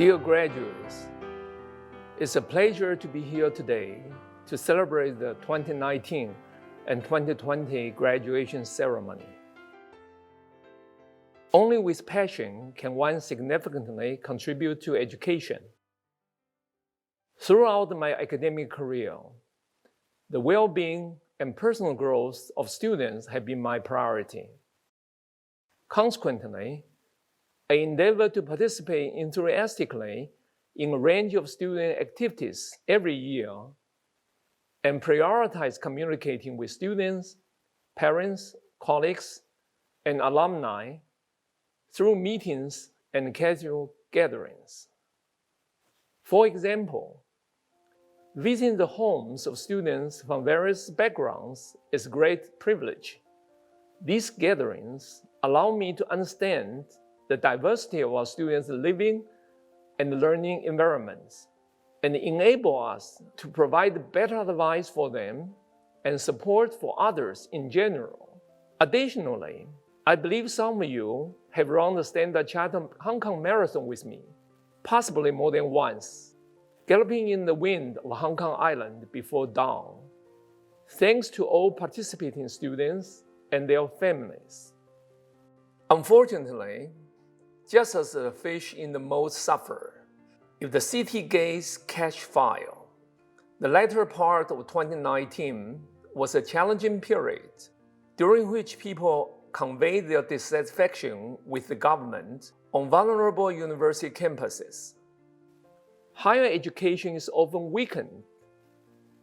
Dear graduates, it's a pleasure to be here today to celebrate the 2019 and 2020 graduation ceremony. Only with passion can one significantly contribute to education. Throughout my academic career, the well-being and personal growth of students have been my priority. Consequently, I endeavor to participate enthusiastically in a range of student activities every year and prioritize communicating with students, parents, colleagues, and alumni through meetings and casual gatherings. For example, visiting the homes of students from various backgrounds is a great privilege. These gatherings allow me to understand the diversity of our students' living and learning environments, and enable us to provide better advice for them and support for others in general. Additionally, I believe some of you have run the Standard Chartered Hong Kong Marathon with me, possibly more than once, galloping in the wind of Hong Kong Island before dawn. Thanks to all participating students and their families. Unfortunately, just as the fish in the moat suffer, if the city gates catch fire, the latter part of 2019 was a challenging period during which people conveyed their dissatisfaction with the government on vulnerable university campuses. Higher education is often weakened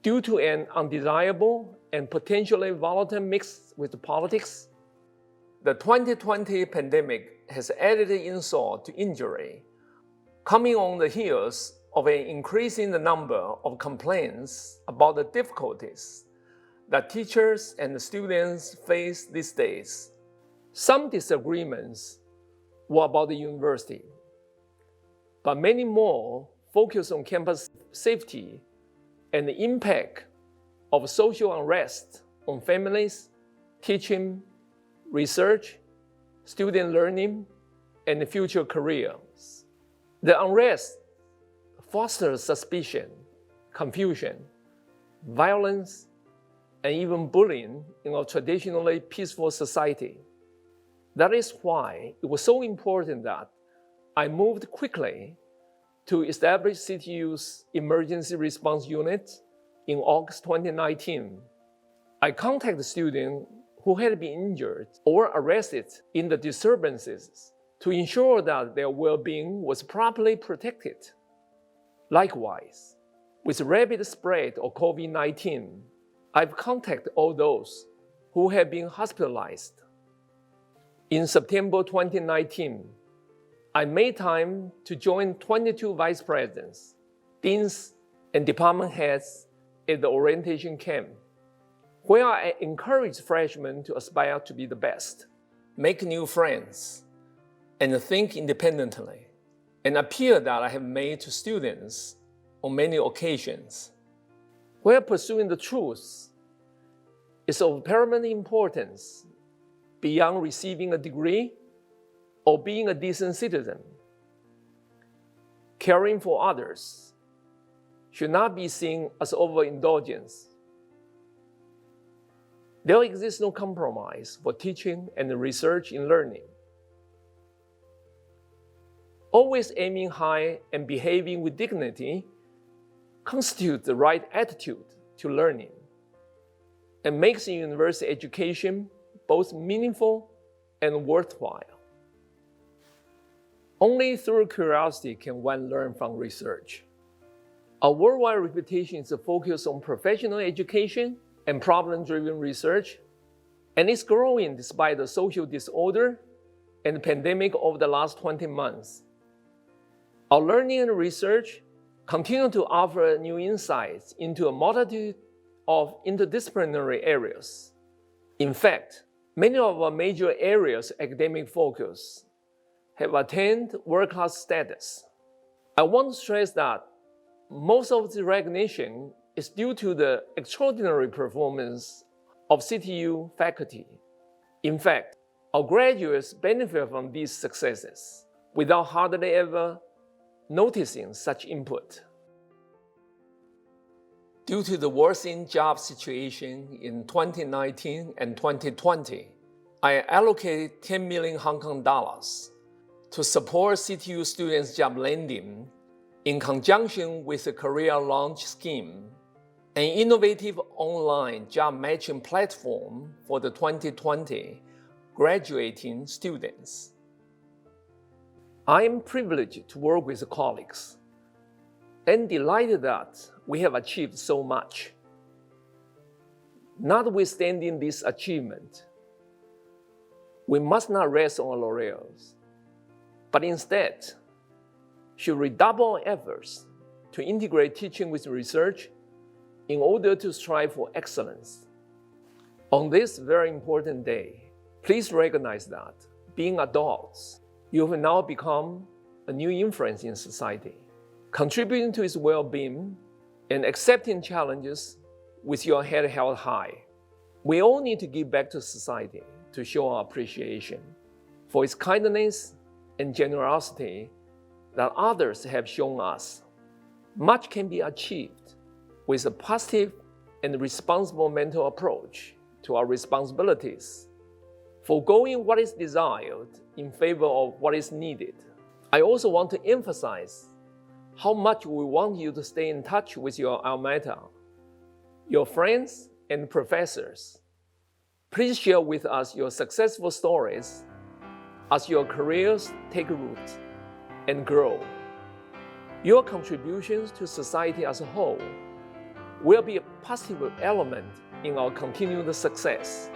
due to an undesirable and potentially volatile mix with politics. The 2020 pandemic has added insult to injury, coming on the heels of an increasing number of complaints about the difficulties that teachers and students face these days. Some disagreements were about the university, but many more focus on campus safety and the impact of social unrest on families, teaching, research, student learning, and future careers. The unrest fosters suspicion, confusion, violence, and even bullying in a traditionally peaceful society. That is why it was so important that I moved quickly to establish CityU's Emergency Response Unit in August 2019. I contacted students who had been injured or arrested in the disturbances to ensure that their well-being was properly protected. Likewise, with the rapid spread of COVID-19, I've contacted all those who have been hospitalized. In September 2019, I made time to join 22 vice presidents, deans, and department heads at the orientation camp, where I encourage freshmen to aspire to be the best, make new friends, and think independently, an appeal that I have made to students on many occasions. Where pursuing the truth is of paramount importance beyond receiving a degree or being a decent citizen. Caring for others should not be seen as overindulgence. There exists no compromise for teaching and research in learning. Always aiming high and behaving with dignity constitutes the right attitude to learning and makes university education both meaningful and worthwhile. Only through curiosity can one learn from research. Our worldwide reputation is a focus on professional education and problem-driven research, and it's growing despite the social disorder and the pandemic over the last 20 months. Our learning and research continue to offer new insights into a multitude of interdisciplinary areas. In fact, many of our major areas of academic focus have attained world-class status. I want to stress that most of the recognition is due to the extraordinary performance of CityU faculty. In fact, our graduates benefit from these successes without hardly ever noticing such input. Due to the worsening job situation in 2019 and 2020, I allocated 10 million Hong Kong dollars to support CityU students' job landing in conjunction with the Career Launch Scheme, an innovative online job matching platform for the 2020 graduating students. I am privileged to work with colleagues and delighted that we have achieved so much. Notwithstanding this achievement, we must not rest on our laurels, but instead should redouble our efforts to integrate teaching with research in order to strive for excellence. On this very important day, please recognize that, being adults, you have now become a new influence in society, contributing to its well-being and accepting challenges with your head held high. We all need to give back to society to show our appreciation for its kindness and generosity that others have shown us. Much can be achieved with a positive and responsible mental approach to our responsibilities, foregoing what is desired in favor of what is needed. I also want to emphasize how much we want you to stay in touch with your alma mater, your friends and professors. Please share with us your successful stories as your careers take root and grow. Your contributions to society as a whole will be a positive element in our continued success.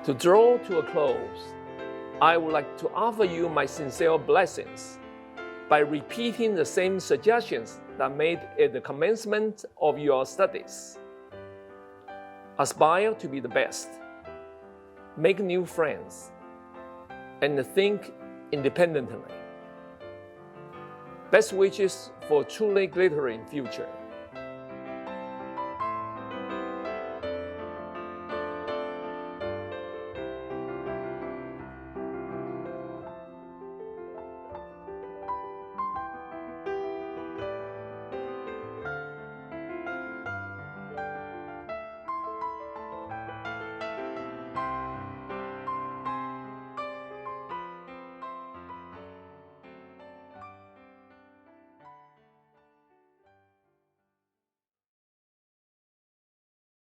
To draw to a close, I would like to offer you my sincere blessings by repeating the same suggestions that made at the commencement of your studies. Aspire to be the best, make new friends, and think independently. Best wishes for a truly glittering future.